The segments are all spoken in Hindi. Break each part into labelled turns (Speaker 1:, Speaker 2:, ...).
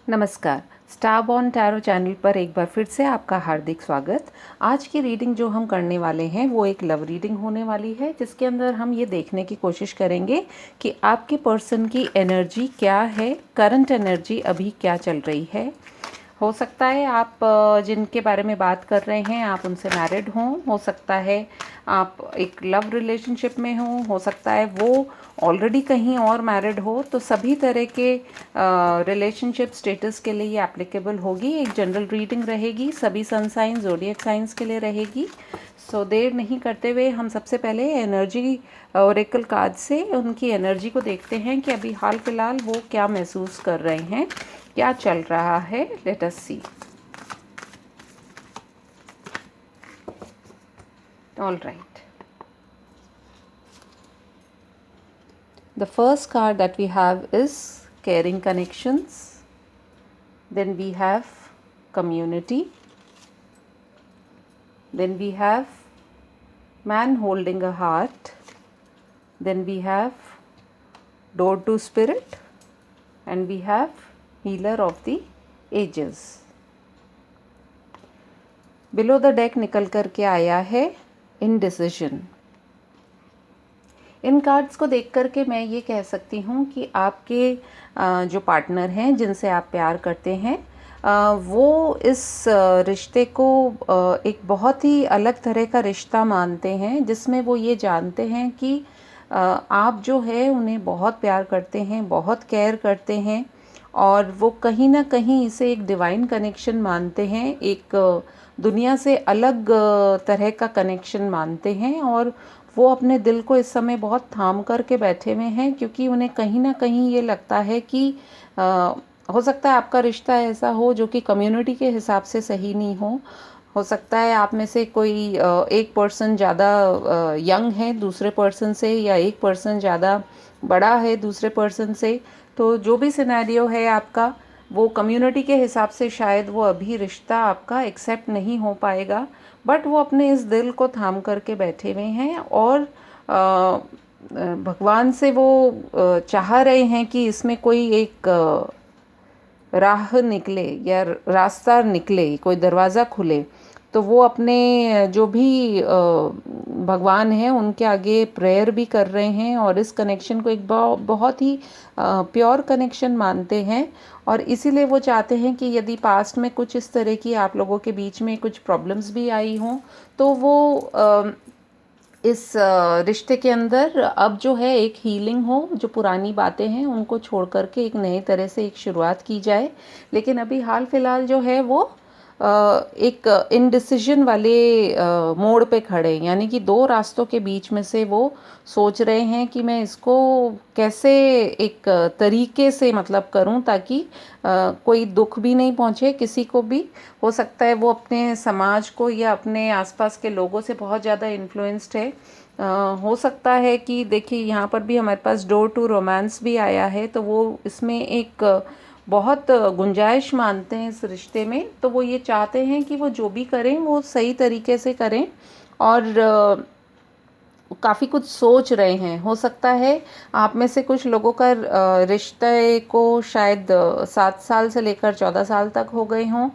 Speaker 1: नमस्कार। स्टार बॉर्न टैरो चैनल पर एक बार फिर से आपका हार्दिक स्वागत। आज की रीडिंग जो हम करने वाले हैं वो एक लव रीडिंग होने वाली है, जिसके अंदर हम ये देखने की कोशिश करेंगे कि आपके पर्सन की एनर्जी क्या है, करंट एनर्जी अभी क्या चल रही है। हो सकता है आप जिनके बारे में बात कर रहे हैं आप उनसे मैरिड हों, हो सकता है आप एक लव रिलेशनशिप में हो सकता है वो ऑलरेडी कहीं और मैरिड हो। तो सभी तरह के रिलेशनशिप स्टेटस के लिए ये एप्लीकेबल होगी। एक जनरल रीडिंग रहेगी, सभी सन साइन ज़ोडिएक साइंस के लिए रहेगी। सो देर नहीं करते हुए हम सबसे पहले एनर्जी ओरेकल कार्ड से उनकी एनर्जी को देखते हैं कि अभी हाल फिलहाल वो क्या महसूस कर रहे हैं, क्या चल रहा है। Let us see. All right, the first card that we have is caring connections, then we have community, then we have man holding a heart, then we have door to spirit, and we have healer of the ages. below the deck निकल कर के आया है indecision। इन कार्ड्स को देख कर के मैं ये कह सकती हूँ कि आपके जो पार्टनर हैं जिनसे आप प्यार करते हैं वो इस रिश्ते को एक बहुत ही अलग तरह का रिश्ता मानते हैं, जिसमें वो ये जानते हैं कि आप जो है उन्हें बहुत प्यार करते हैं, बहुत केयर करते हैं, और वो कहीं ना कहीं इसे एक डिवाइन कनेक्शन मानते हैं, एक दुनिया से अलग तरह का कनेक्शन मानते हैं। और वो अपने दिल को इस समय बहुत थाम कर के बैठे हुए हैं, क्योंकि उन्हें कहीं ना कहीं ये लगता है कि हो सकता है आपका रिश्ता ऐसा हो जो कि कम्युनिटी के हिसाब से सही नहीं हो सकता है आप में से कोई एक पर्सन ज़्यादा यंग है दूसरे पर्सन से, या एक पर्सन ज़्यादा बड़ा है दूसरे पर्सन से। तो जो भी सिनेरियो है आपका, वो कम्युनिटी के हिसाब से शायद वो अभी रिश्ता आपका एक्सेप्ट नहीं हो पाएगा, बट वो अपने इस दिल को थाम करके बैठे हुए हैं और भगवान से वो चाह रहे हैं कि इसमें कोई एक राह निकले या रास्ता निकले, कोई दरवाज़ा खुले। तो वो अपने जो भी भगवान हैं उनके आगे प्रेयर भी कर रहे हैं और इस कनेक्शन को एक बहुत ही प्योर कनेक्शन मानते हैं। और इसीलिए वो चाहते हैं कि यदि पास्ट में कुछ इस तरह की आप लोगों के बीच में कुछ प्रॉब्लम्स भी आई हों, तो वो इस रिश्ते के अंदर अब जो है एक हीलिंग हो, जो पुरानी बातें हैं उनको छोड़ करके एक नए तरह से एक शुरुआत की जाए। लेकिन अभी हाल फिलहाल जो है वो एक इनडिसिजन वाले मोड़ पे खड़े, यानी कि दो रास्तों के बीच में से वो सोच रहे हैं कि मैं इसको कैसे एक तरीके से मतलब करूं ताकि कोई दुख भी नहीं पहुंचे किसी को भी। हो सकता है वो अपने समाज को या अपने आसपास के लोगों से बहुत ज़्यादा इन्फ्लुएंस्ड है। हो सकता है कि देखिए यहाँ पर भी हमारे पास डोर टू रोमांस भी आया है, तो वो इसमें एक बहुत गुंजाइश मानते हैं इस रिश्ते में। तो वो ये चाहते हैं कि वो जो भी करें वो सही तरीके से करें, और काफ़ी कुछ सोच रहे हैं। हो सकता है आप में से कुछ लोगों का रिश्ते को शायद 7 साल से लेकर 14 साल तक हो गए हों।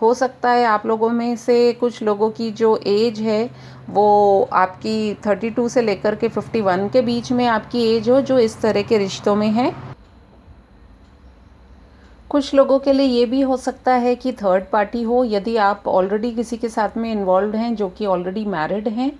Speaker 1: हो सकता है आप लोगों में से कुछ लोगों की जो एज है वो आपकी 32 से लेकर के 51 के बीच में आपकी एज हो, जो इस तरह के रिश्तों में है। कुछ लोगों के लिए ये भी हो सकता है कि थर्ड पार्टी हो, यदि आप ऑलरेडी किसी के साथ में इन्वॉल्व हैं जो कि ऑलरेडी मैरिड हैं,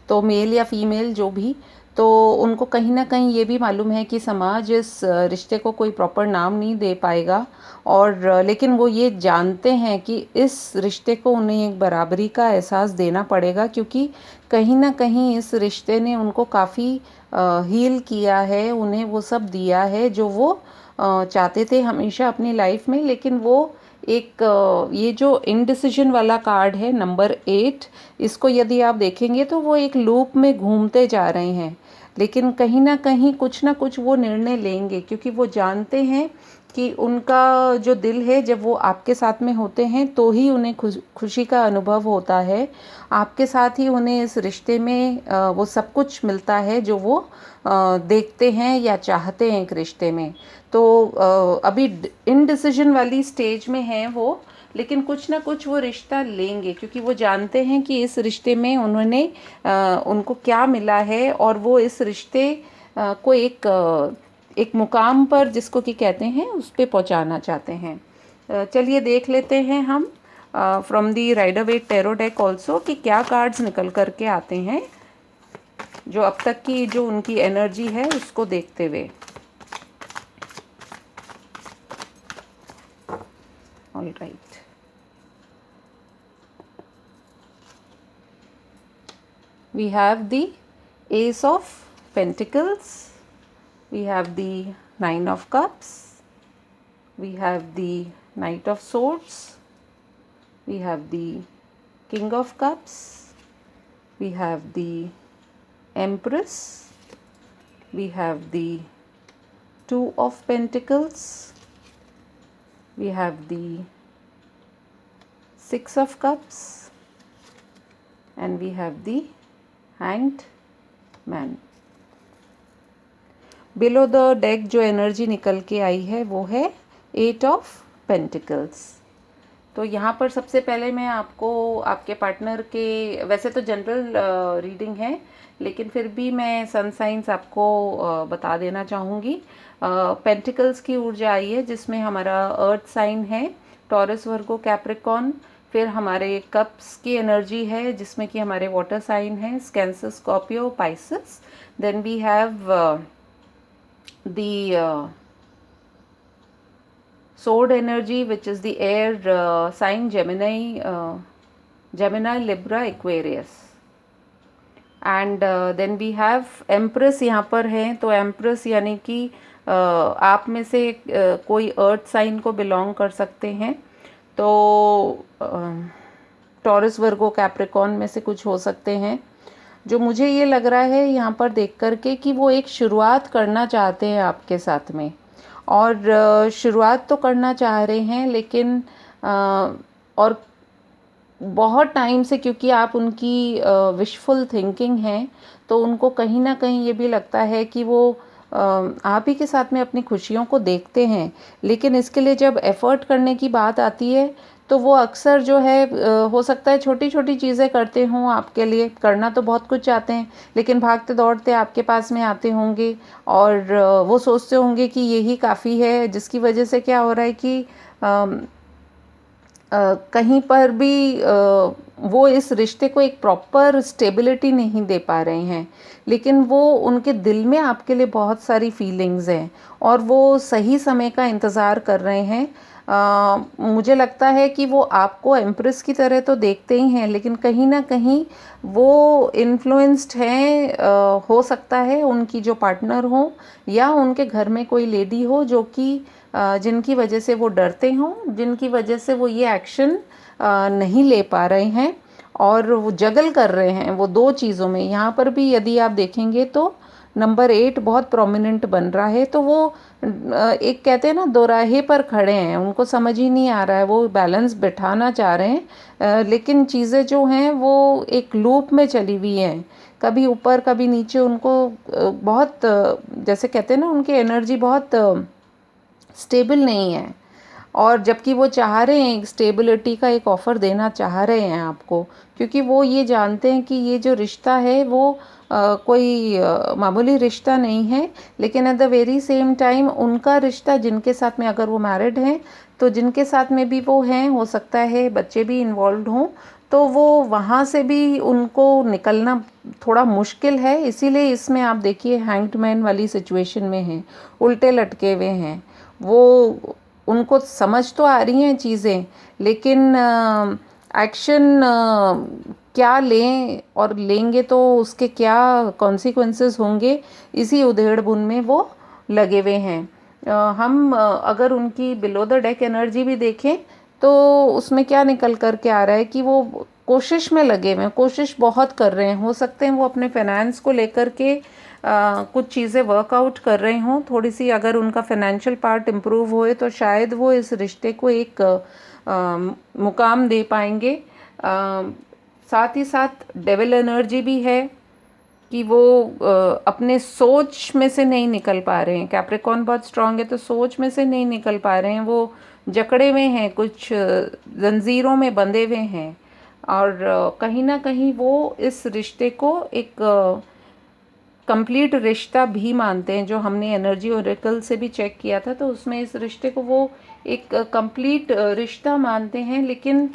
Speaker 1: तो मेल या फीमेल जो भी, तो उनको कहीं ना कहीं ये भी मालूम है कि समाज इस रिश्ते को कोई प्रॉपर नाम नहीं दे पाएगा। और लेकिन वो ये जानते हैं कि इस रिश्ते को उन्हें एक बराबरी का एहसास देना पड़ेगा, क्योंकि कहीं ना कहीं इस रिश्ते ने उनको काफ़ी हील किया है, उन्हें वो सब दिया है जो वो चाहते थे हमेशा अपनी लाइफ में। लेकिन वो एक ये जो इनडिसिजन वाला कार्ड है नंबर 8, इसको यदि आप देखेंगे तो वो एक लूप में घूमते जा रहे हैं, लेकिन कहीं ना कुछ वो निर्णय लेंगे, क्योंकि वो जानते हैं कि उनका जो दिल है जब वो आपके साथ में होते हैं तो ही उन्हें खुशी का अनुभव होता है। आपके साथ ही उन्हें इस रिश्ते में वो सब कुछ मिलता है जो वो देखते हैं या चाहते हैं एक रिश्ते में। तो अभी इनडिसीजन वाली स्टेज में हैं वो, लेकिन कुछ ना कुछ वो रिश्ता लेंगे, क्योंकि वो जानते हैं कि इस रिश्ते में उनको क्या मिला है, और वो इस रिश्ते को एक मुकाम पर, जिसको कि कहते हैं, उस पे पहुंचाना चाहते हैं। चलिए देख लेते हैं हम from the Rider Waite tarot deck also कि क्या कार्ड्स निकल करके आते हैं, जो अब तक की जो उनकी एनर्जी है उसको देखते हुए। All right, we have the Ace of Pentacles, we have the Nine of Cups, we have the Knight of Swords, we have the King of Cups, we have the Empress, we have the Two of Pentacles, we have the Six of Cups, and we have the Hanged Man. Below the deck जो एनर्जी निकल के आई है वो है एट ऑफ पेंटिकल्स। तो यहाँ पर सबसे पहले मैं आपको आपके पार्टनर के, वैसे तो जनरल रीडिंग है, लेकिन फिर भी मैं सन साइंस आपको बता देना चाहूँगी। पेंटिकल्स की ऊर्जा आई है जिसमें हमारा अर्थ साइन है, टॉरस, वर्गो, कैप्रिकॉर्न। फिर हमारे कप्स की एनर्जी है जिसमें कि हमारे वाटर साइन है, Cancer, Scorpio, Pisces. Then we have the sword energy, which is the air sign, Gemini, Libra, Aquarius. And then we have Empress यहाँ पर है। तो Empress यानी कि आप में से कोई अर्थ साइन को बिलोंग कर सकते हैं। तो टॉरस, वर्गो, कैप्रिकॉर्न में से कुछ हो सकते हैं। जो मुझे ये लग रहा है यहाँ पर देख करके कि वो एक शुरुआत करना चाहते हैं आपके साथ में, और शुरुआत तो करना चाह रहे हैं, लेकिन और बहुत टाइम से, क्योंकि आप उनकी विशफुल थिंकिंग हैं, तो उनको कहीं ना कहीं ये भी लगता है कि वो आप ही के साथ में अपनी खुशियों को देखते हैं। लेकिन इसके लिए जब एफ़र्ट करने की बात आती है तो वो अक्सर जो है हो सकता है छोटी छोटी चीज़ें करते हों आपके लिए, करना तो बहुत कुछ चाहते हैं, लेकिन भागते दौड़ते आपके पास में आते होंगे, और वो सोचते होंगे कि यही काफ़ी है, जिसकी वजह से क्या हो रहा है कि कहीं पर भी वो इस रिश्ते को एक प्रॉपर स्टेबिलिटी नहीं दे पा रहे हैं। लेकिन वो उनके दिल में आपके लिए बहुत सारी फीलिंग्स हैं, और वो सही समय का इंतज़ार कर रहे हैं। मुझे लगता है कि वो आपको एम्प्रेस की तरह तो देखते ही हैं, लेकिन कहीं ना कहीं वो इन्फ्लुएंस्ड हैं, हो सकता है उनकी जो पार्टनर हो या उनके घर में कोई लेडी हो जो कि जिनकी वजह से वो डरते हों, जिनकी वजह से वो ये एक्शन नहीं ले पा रहे हैं, और वो जगल कर रहे हैं वो दो चीज़ों में। यहाँ पर भी यदि आप देखेंगे तो नंबर 8 बहुत प्रोमिनेंट बन रहा है। तो वो एक कहते हैं ना, दोराहे पर खड़े हैं, उनको समझ ही नहीं आ रहा है, वो बैलेंस बिठाना चाह रहे हैं, लेकिन चीज़ें जो हैं वो एक लूप में चली हुई हैं, कभी ऊपर कभी नीचे। उनको बहुत जैसे कहते हैं ना, उनकी एनर्जी बहुत स्टेबल नहीं है, और जबकि वो चाह रहे हैं एक स्टेबिलिटी का एक ऑफ़र देना चाह रहे हैं आपको, क्योंकि वो ये जानते हैं कि ये जो रिश्ता है वो कोई मामूली रिश्ता नहीं है। लेकिन at the very same time उनका रिश्ता, जिनके साथ में अगर वो मैरिड हैं तो जिनके साथ में भी वो हैं, हो सकता है बच्चे भी इन्वॉल्व हों, तो वो वहाँ से भी उनको निकलना थोड़ा मुश्किल है। इसीलिए इसमें आप देखिए हैंग्ड मैन वाली सिचुएशन में हैं, उल्टे लटके हुए हैं। वो उनको समझ तो आ रही हैं चीज़ें, लेकिन एक्शन क्या लें, और लेंगे तो उसके क्या कॉन्सिक्वेंसेस होंगे, इसी उधेड़-बुन में वो लगे हुए हैं। हम अगर उनकी बिलो द डेक एनर्जी भी देखें तो उसमें क्या निकल कर के आ रहा है कि वो कोशिश में लगे हुए हैं, कोशिश बहुत कर रहे हैं। हो सकते हैं वो अपने फाइनेंस को लेकर के कुछ चीज़ें वर्कआउट कर रहे हों थोड़ी सी। अगर उनका फाइनेंशियल पार्ट इम्प्रूव होए तो शायद वो इस रिश्ते को एक मुकाम दे पाएंगे। साथ ही साथ डेविल एनर्जी भी है, कि वो अपने सोच में से नहीं निकल पा रहे हैं। कैप्रिकॉर्न बहुत स्ट्रांग है तो सोच में से नहीं निकल पा रहे हैं, वो जकड़े हुए हैं, कुछ जंजीरों में बंधे हुए हैं और कहीं ना कहीं वो इस रिश्ते को एक कंप्लीट रिश्ता भी मानते हैं। जो हमने एनर्जी ओरेकल से भी चेक किया था तो उसमें इस रिश्ते को वो एक कंप्लीट रिश्ता मानते हैं, लेकिन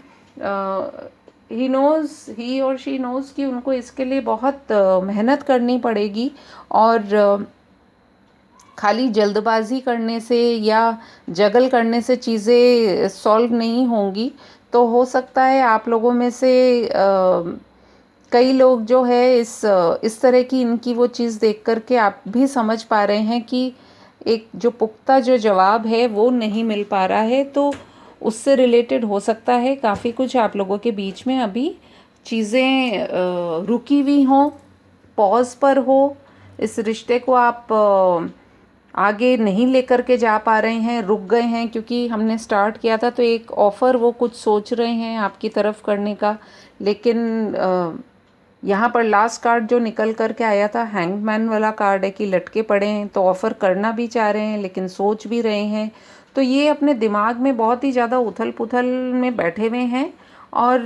Speaker 1: ही और शी नोज़ कि उनको इसके लिए बहुत मेहनत करनी पड़ेगी और खाली जल्दबाजी करने से या जगल करने से चीज़ें सॉल्व नहीं होंगी। तो हो सकता है आप लोगों में से कई लोग जो है इस तरह की इनकी वो चीज़ देख कर के आप भी समझ पा रहे हैं कि एक जो पुख्ता जो जवाब है वो नहीं मिल पा रहा है। तो उससे रिलेटेड हो सकता है काफ़ी कुछ आप लोगों के बीच में अभी चीज़ें रुकी हुई हों, पॉज पर हो, इस रिश्ते को आप आगे नहीं लेकर के जा पा रहे हैं, रुक गए हैं। क्योंकि हमने स्टार्ट किया था तो एक ऑफ़र वो कुछ सोच रहे हैं आपकी तरफ करने का, लेकिन यहाँ पर लास्ट कार्ड जो निकल कर के आया था हैंगमैन वाला कार्ड है कि लटके पड़े हैं, तो ऑफ़र करना भी चाह रहे हैं लेकिन सोच भी रहे हैं। तो ये अपने दिमाग में बहुत ही ज़्यादा उथल पुथल में बैठे हुए हैं और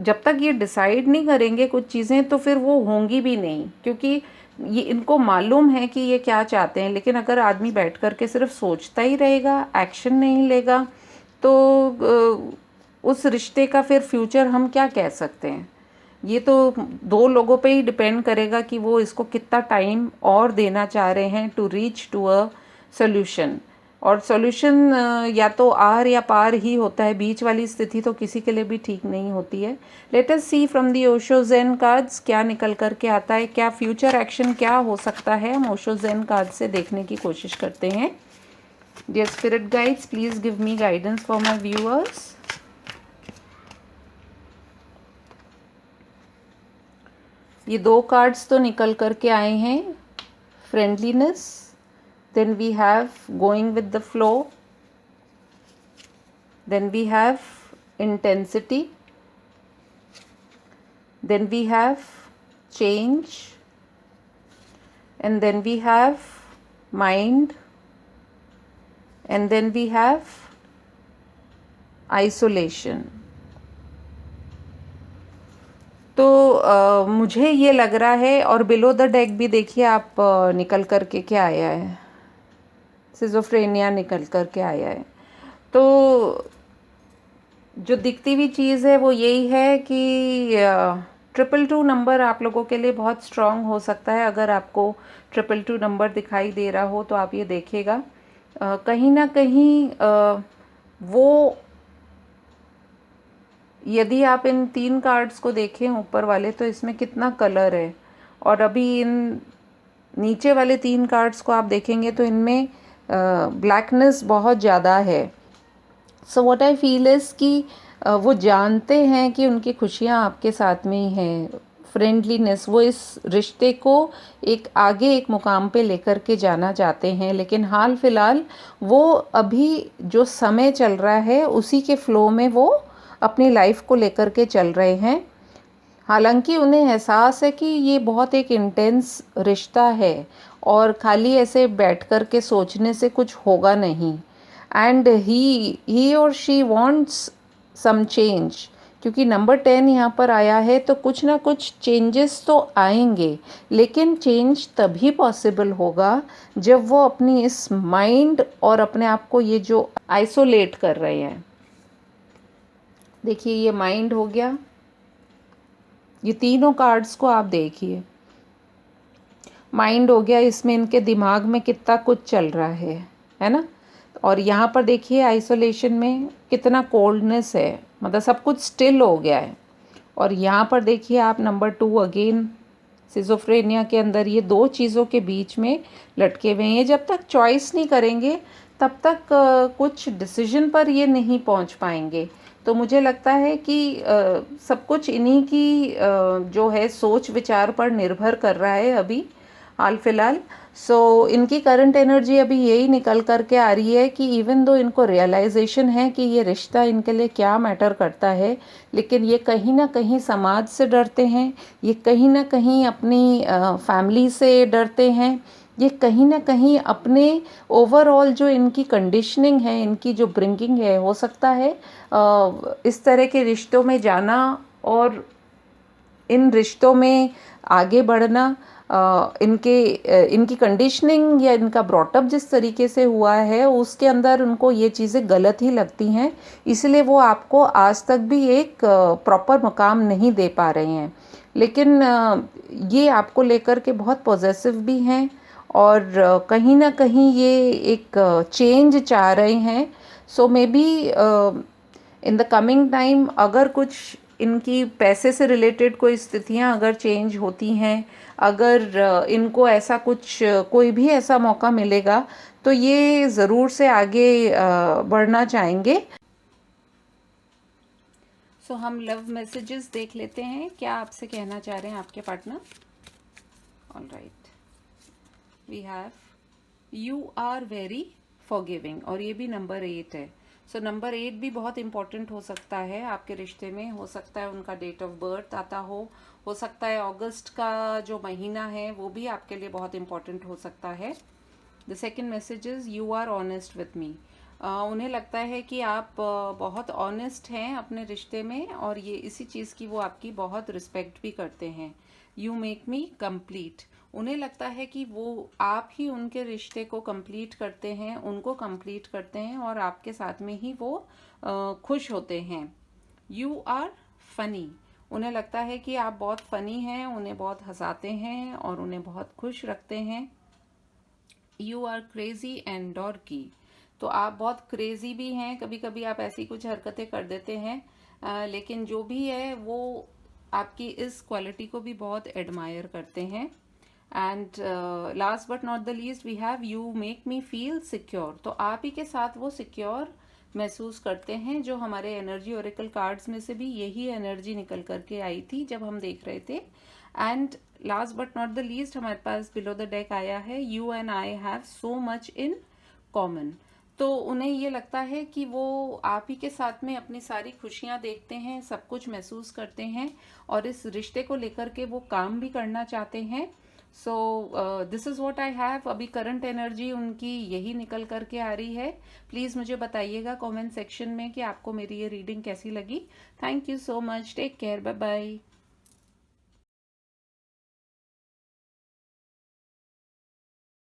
Speaker 1: जब तक ये डिसाइड नहीं करेंगे कुछ चीज़ें तो फिर वो होंगी भी नहीं, क्योंकि ये इनको मालूम है कि ये क्या चाहते हैं। लेकिन अगर आदमी बैठ कर के सिर्फ सोचता ही रहेगा, एक्शन नहीं लेगा, तो उस रिश्ते का फिर फ्यूचर हम क्या कह सकते हैं। ये तो दो लोगों पे ही डिपेंड करेगा कि वो इसको कितना टाइम और देना चाह रहे हैं to reach to a solution. और सॉल्यूशन या तो आर या पार ही होता है, बीच वाली स्थिति तो किसी के लिए भी ठीक नहीं होती है। Let us see from the Osho Zen cards क्या निकल कर के आता है, क्या फ्यूचर एक्शन क्या हो सकता है। हम ओशो ज़ेन कार्ड से देखने की कोशिश करते हैं। Dear spirit guides, please give me guidance for my viewers. ये दो कार्ड्स तो निकल कर के आए हैं, friendliness, then we have going with the flow, then we have intensity, then we have change, and then we have mind, and then we have isolation. तो मुझे ये लग रहा है, और बिलो द डेक भी देखिए आप निकल कर के क्या आया है, सिजोफ्रेनिया निकल कर के आया है। तो जो दिखती हुई चीज़ है वो यही है कि 222 नंबर आप लोगों के लिए बहुत स्ट्रॉन्ग हो सकता है। अगर आपको 222 नंबर दिखाई दे रहा हो तो आप ये देखिएगा कहीं ना कहीं वो, यदि आप इन 3 कार्ड्स को देखें ऊपर वाले तो इसमें कितना कलर है, और अभी इन नीचे वाले 3 कार्ड्स को आप देखेंगे तो इनमें ब्लैकनेस बहुत ज़्यादा है। So what I feel is कि वो जानते हैं कि उनकी खुशियाँ आपके साथ में ही हैं। फ्रेंडलीनेस, वो इस रिश्ते को एक आगे एक मुकाम पे लेकर के जाना चाहते हैं, लेकिन हाल फिलहाल वो अभी जो समय चल रहा है उसी के फ्लो में वो अपनी लाइफ को लेकर के चल रहे हैं। हालांकि उन्हें एहसास है कि ये बहुत एक इंटेंस रिश्ता है और खाली ऐसे बैठ कर के सोचने से कुछ होगा नहीं। एंड ही और शी वांट्स सम चेंज, क्योंकि नंबर 10 यहाँ पर आया है तो कुछ ना कुछ चेंजेस तो आएंगे, लेकिन चेंज तभी पॉसिबल होगा जब वो अपनी इस माइंड और अपने आप को ये जो आइसोलेट कर रहे हैं। देखिए ये माइंड हो गया, ये तीनों कार्ड्स को आप देखिए, माइंड हो गया, इसमें इनके दिमाग में कितना कुछ चल रहा है ना। और यहाँ पर देखिए आइसोलेशन में कितना कोल्डनेस है, मतलब सब कुछ स्टिल हो गया है। और यहाँ पर देखिए आप नंबर 2 अगेन सिजोफ्रेनिया के अंदर ये दो चीज़ों के बीच में लटके हुए हैं। जब तक चॉइस नहीं करेंगे तब तक कुछ डिसीजन पर ये नहीं पहुँच पाएंगे। तो मुझे लगता है कि सब कुछ इन्हीं की जो है सोच विचार पर निर्भर कर रहा है अभी। हाल फिलहाल। सो इनकी करंट एनर्जी अभी यही निकल करके आ रही है कि इवन दो इनको रियलाइजेशन है कि ये रिश्ता इनके लिए क्या मैटर करता है, लेकिन ये कहीं ना कहीं समाज से डरते हैं, ये कहीं ना कहीं अपनी फैमिली से डरते हैं, ये कहीं ना कहीं अपने ओवरऑल जो इनकी कंडीशनिंग है, इनकी जो ब्रिंगिंग है, हो सकता है इस तरह के रिश्तों में जाना और इन रिश्तों में आगे बढ़ना, इनकी कंडीशनिंग या इनका ब्रॉटअप जिस तरीके से हुआ है उसके अंदर उनको ये चीज़ें गलत ही लगती हैं, इसलिए वो आपको आज तक भी एक प्रॉपर मकाम नहीं दे पा रहे हैं। लेकिन ये आपको लेकर के बहुत पॉजेसिव भी हैं और कहीं ना कहीं ये एक चेंज चाह रहे हैं। So maybe in the coming time अगर कुछ इनकी पैसे से रिलेटेड कोई स्थितियां अगर चेंज होती हैं, अगर इनको ऐसा कुछ कोई भी ऐसा मौका मिलेगा तो ये ज़रूर से आगे बढ़ना चाहेंगे। सो हम लव मैसेजेस देख लेते हैं, क्या आपसे कहना चाह रहे हैं आपके partner. All right, we have you are very forgiving, और ये भी नंबर 8 है। सो नंबर 8 भी बहुत इंपॉर्टेंट हो सकता है आपके रिश्ते में। हो सकता है उनका डेट ऑफ बर्थ आता हो सकता है अगस्त का जो महीना है वो भी आपके लिए बहुत इंपॉर्टेंट हो सकता है। The second message is you are honest with me. उन्हें लगता है कि आप बहुत ऑनेस्ट हैं अपने रिश्ते में, और ये इसी चीज़ की वो आपकी बहुत रिस्पेक्ट भी करते हैं। यू मेक मी कंप्लीट, उन्हें लगता है कि वो आप ही उनके रिश्ते को कंप्लीट करते हैं, उनको कंप्लीट करते हैं, और आपके साथ में ही वो खुश होते हैं। यू आर फनी, उन्हें लगता है कि आप बहुत फनी हैं, उन्हें बहुत हंसाते हैं और उन्हें बहुत खुश रखते हैं। यू आर क्रेजी एंड डॉर्की, तो आप बहुत क्रेजी भी हैं, कभी कभी आप ऐसी कुछ हरकतें कर देते हैं, लेकिन जो भी है वो आपकी इस क्वालिटी को भी बहुत एडमायर करते हैं। And last but not the least we have you make me feel secure, तो आप ही के साथ वो सिक्योर महसूस करते हैं, जो हमारे एनर्जी ओरेकल कार्ड्स में से भी यही एनर्जी निकल करके आई थी जब हम देख रहे थे। And last but not the least हमारे पास बिलो द डेक आया है you and I have so much in common, तो उन्हें ये लगता है कि वो आप ही के साथ में अपनी सारी खुशियां देखते हैं, सब कुछ महसूस करते हैं, और इस रिश्ते को लेकर के वो काम भी करना चाहते हैं। So this is what I have. अभी करंट एनर्जी उनकी यही निकल करके आ रही है। प्लीज़ मुझे बताइएगा कमेंट सेक्शन में कि आपको मेरी ये रीडिंग कैसी लगी। Thank you so much, take care, bye bye.